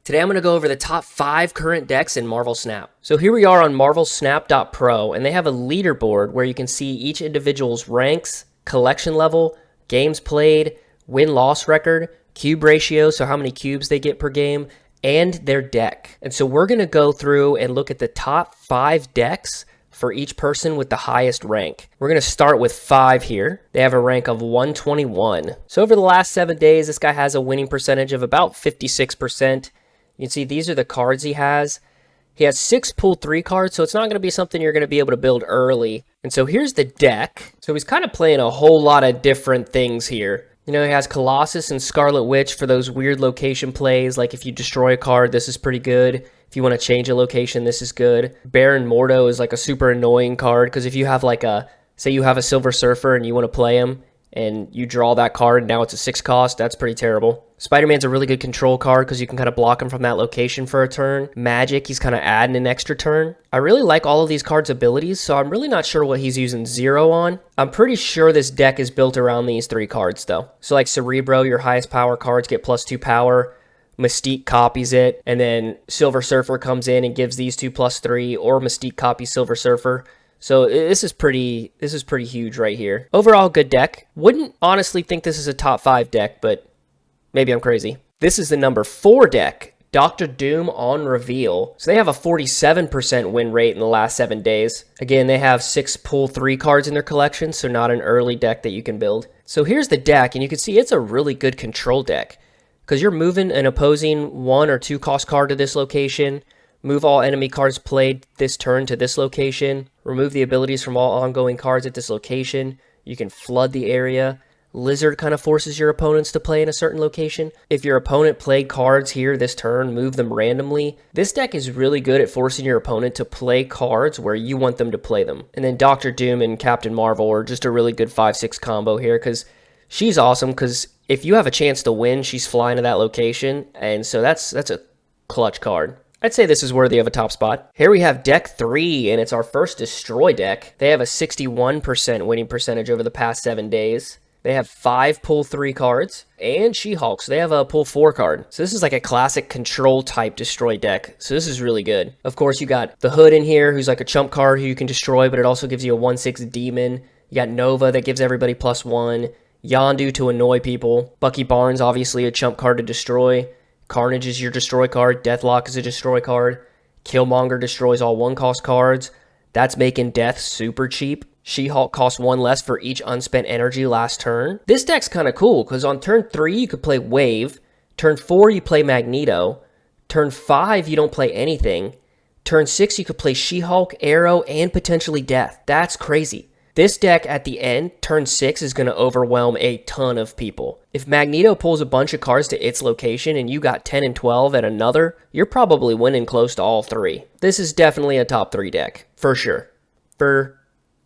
Today I'm going to go over the top 5 current decks in Marvel Snap. So here we are on Marvelsnap.pro, and they have a leaderboard where you can see each individual's ranks, collection level, games played, win-loss record, cube ratio, so how many cubes they get per game, and their deck. And so we're going to go through and look at the top 5 decks for each person with the highest rank. We're going to start with 5 here. They have a rank of 121. So over the last 7 days, this guy has a winning percentage of about 56%. You can see these are the cards he has. He has 6 pull 3 cards, so it's not going to be something you're going to be able to build early. And so here's the deck. So he's kind of playing a whole lot of different things here. You know, he has Colossus and Scarlet Witch for those weird location plays, like if you destroy a card, this is pretty good. If you want to change a location, this is good. Baron Mordo is like a super annoying card, because if you have like say you have a Silver Surfer and you want to play him, and you draw that card, and now it's a 6 cost, that's pretty terrible. Spider-Man's a really good control card because you can kind of block him from that location for a turn. Magic, he's kind of adding an extra turn. I really like all of these cards' abilities, so I'm really not sure what he's using Zero on. I'm pretty sure this deck is built around these 3 cards, though. So like Cerebro, your highest power cards get +2 power. Mystique copies it, and then Silver Surfer comes in and gives these 2 +3, or Mystique copies Silver Surfer. So this is pretty huge right here. Overall, good deck. Wouldn't honestly think this is a top 5 deck, but maybe I'm crazy. This is the number 4 deck, Doctor Doom on reveal. So they have a 47% win rate in the last 7 days. Again, they have 6 pull 3 cards in their collection, so not an early deck that you can build. So here's the deck, and you can see it's a really good control deck, because you're moving an opposing 1 or 2 cost card to this location, move all enemy cards played this turn to this location, remove the abilities from all ongoing cards at this location. You can flood the area. Lizard kind of forces your opponents to play in a certain location. If your opponent played cards here this turn, move them randomly. This deck is really good at forcing your opponent to play cards where you want them to play them. And then Doctor Doom and Captain Marvel are just a really good 5-6 combo here, because she's awesome, because if you have a chance to win, she's flying to that location, and so that's a clutch card. I'd say this is worthy of a top spot. Here we have deck 3, and it's our first destroy deck. They have a 61% winning percentage over the past 7 days. They have 5 pull 3 cards, and She-Hulk, so they have a pull 4 card. So this is like a classic control type destroy deck, so this is really good. Of course, you got the Hood in here, who's like a chump card who you can destroy, but it also gives you a 1/6 demon. You got Nova that gives everybody +1. Yondu to annoy people. Bucky Barnes, obviously a chump card to destroy. Carnage is your destroy card. Deathlock is a destroy card. Killmonger destroys all 1-cost cards. That's making death super cheap. She-Hulk costs 1 less for each unspent energy last turn. This deck's kind of cool, because on turn 3 you could play Wave. Turn 4 you play Magneto. Turn 5 you don't play anything. Turn 6 you could play She-Hulk, Arrow, and potentially Death. That's crazy. This deck at the end, turn 6, is going to overwhelm a ton of people. If Magneto pulls a bunch of cards to its location and you got 10 and 12 at another, you're probably winning close to all 3. This is definitely a top 3 deck. For sure. For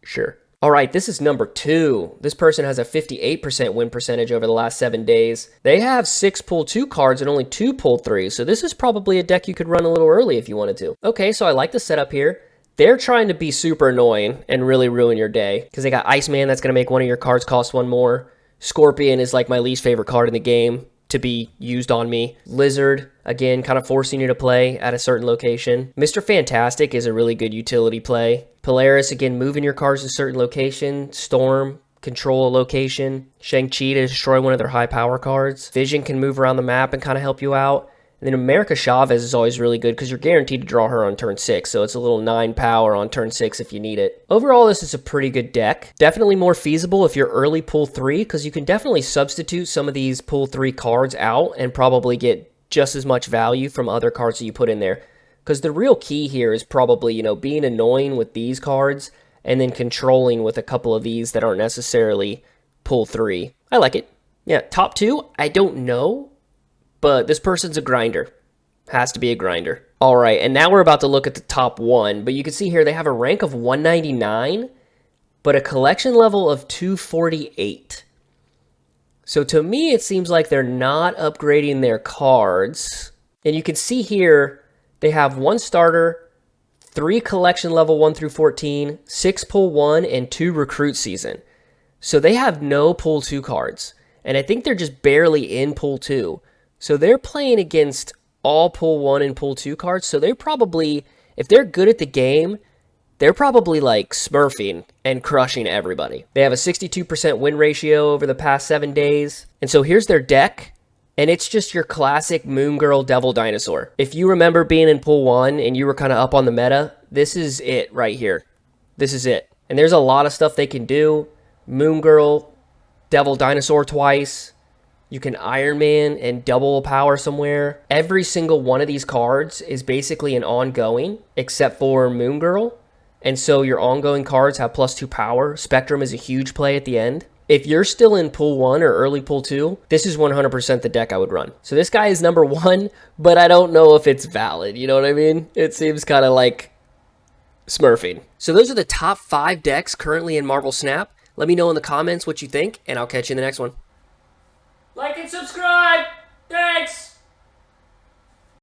sure. Alright, this is number 2. This person has a 58% win percentage over the last 7 days. They have 6 pull 2 cards and only 2 pull 3, so this is probably a deck you could run a little early if you wanted to. Okay, so I like the setup here. They're trying to be super annoying and really ruin your day, because they got Iceman that's going to make one of your cards cost 1 more. Scorpion is like my least favorite card in the game to be used on me. Lizard, again, kind of forcing you to play at a certain location. Mr. Fantastic is a really good utility play. Polaris, again, moving your cards to a certain location. Storm, control a location. Shang-Chi to destroy one of their high power cards. Vision can move around the map and kind of help you out. And then America Chavez is always really good, because you're guaranteed to draw her on turn 6, so it's a little 9 power on turn 6 if you need it. Overall, this is a pretty good deck. Definitely more feasible if you're early pull 3, because you can definitely substitute some of these pull 3 cards out and probably get just as much value from other cards that you put in there. Because the real key here is probably, being annoying with these cards and then controlling with a couple of these that aren't necessarily pull 3. I like it. Yeah, top 2, I don't know. But this person's a grinder. Has to be a grinder. All right, and now we're about to look at the top 1. But you can see here they have a rank of 199, but a collection level of 248. So to me, it seems like they're not upgrading their cards. And you can see here, they have 1 starter, 3 collection level 1 through 14, 6 pull 1, and 2 recruit season. So they have no pull 2 cards. And I think they're just barely in pull 2. So they're playing against all pull 1 and pull 2 cards. So they're probably, if they're good at the game, they're probably like smurfing and crushing everybody. They have a 62% win ratio over the past 7 days. And so here's their deck. And it's just your classic Moon Girl Devil Dinosaur. If you remember being in pool 1 and you were kind of up on the meta, this is it right here. This is it. And there's a lot of stuff they can do. Moon Girl, Devil Dinosaur twice. You can Iron Man and double power somewhere. Every single one of these cards is basically an ongoing, except for Moon Girl. And so your ongoing cards have +2 power. Spectrum is a huge play at the end. If you're still in pool 1 or early pool 2, this is 100% the deck I would run. So this guy is number 1, but I don't know if it's valid. You know what I mean? It seems kind of like smurfing. So those are the top 5 decks currently in Marvel Snap. Let me know in the comments what you think, and I'll catch you in the next one. Like and subscribe. Thanks.